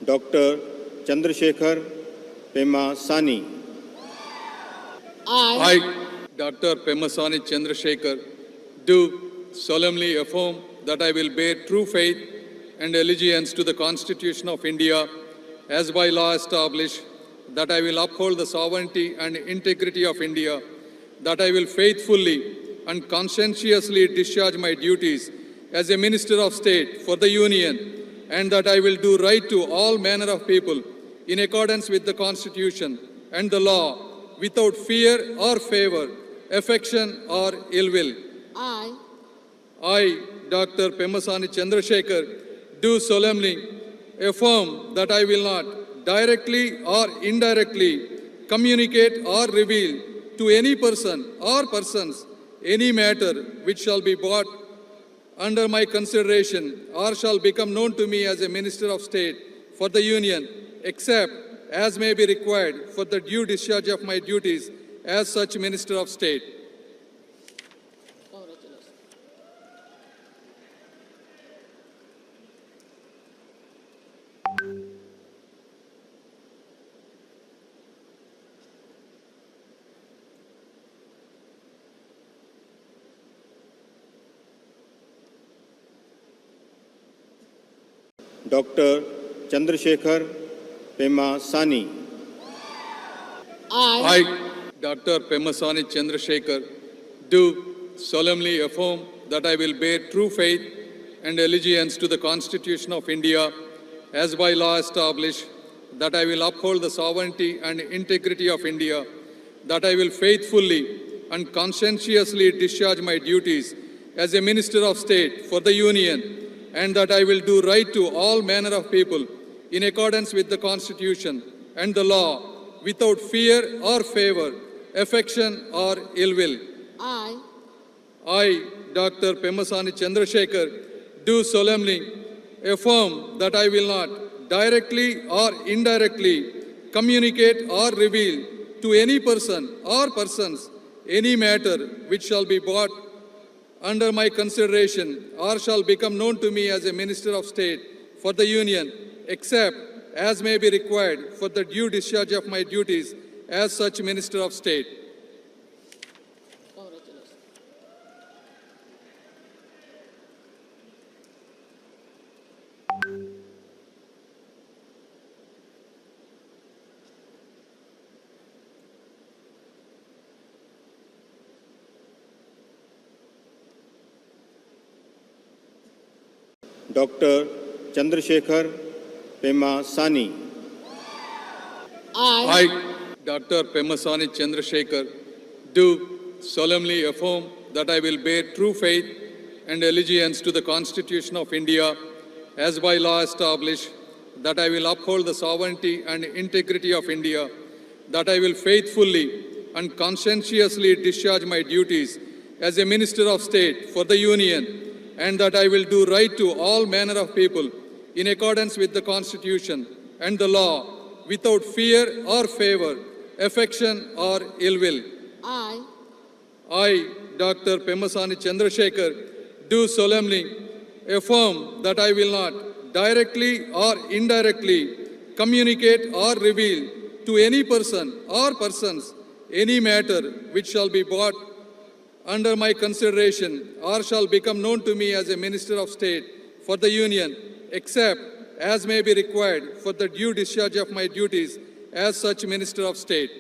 Dr. Chandrasekhar Pemasani. I, Dr. Pemasani Chandrasekhar, do solemnly affirm that I will bear true faith and allegiance to the Constitution of India as by law established, that I will uphold the sovereignty and integrity of India, that I will faithfully and conscientiously discharge my duties as a Minister of State for the Union, and that I will do right to all manner of people in accordance with the Constitution and the law, without fear or favor, affection or ill will. I, Dr. Pemasani Chandrasekhar, do solemnly affirm that I will not directly or indirectly communicate or reveal to any person or persons any matter which shall be brought under my consideration or shall become known to me as a Minister of State for the Union, except as may be required for the due discharge of my duties as such Minister of State. Dr. Chandrasekhar Pemasani. I, Dr. Pemasani Chandrasekhar, do solemnly affirm that I will bear true faith and allegiance to the Constitution of India as by law established, that I will uphold the sovereignty and integrity of India, that I will faithfully and conscientiously discharge my duties as a Minister of State for the Union, and that I will do right to all manner of people in accordance with the Constitution and the law, without fear or favor, affection or ill will. I, Dr. Pemasani Chandrasekhar, do solemnly affirm that I will not directly or indirectly communicate or reveal to any person or persons any matter which shall be brought under my consideration or shall become known to me as a Minister of State for the Union, except as may be required for the due discharge of my duties as such Minister of State. Dr. Chandrasekhar Pemasani. I, Dr. Pemasani Chandrasekhar, do solemnly affirm that I will bear true faith and allegiance to the Constitution of India as by law established, that I will uphold the sovereignty and integrity of India, that I will faithfully and conscientiously discharge my duties as a Minister of State for the Union, and that I will do right to all manner of people in accordance with the Constitution and the law, without fear or favor, affection or ill will. I, Dr. Pemasani Chandrasekhar, do solemnly affirm that I will not directly or indirectly communicate or reveal to any person or persons any matter which shall be brought under my consideration or shall become known to me as a Minister of State for the Union, except as may be required for the due discharge of my duties as such Minister of State.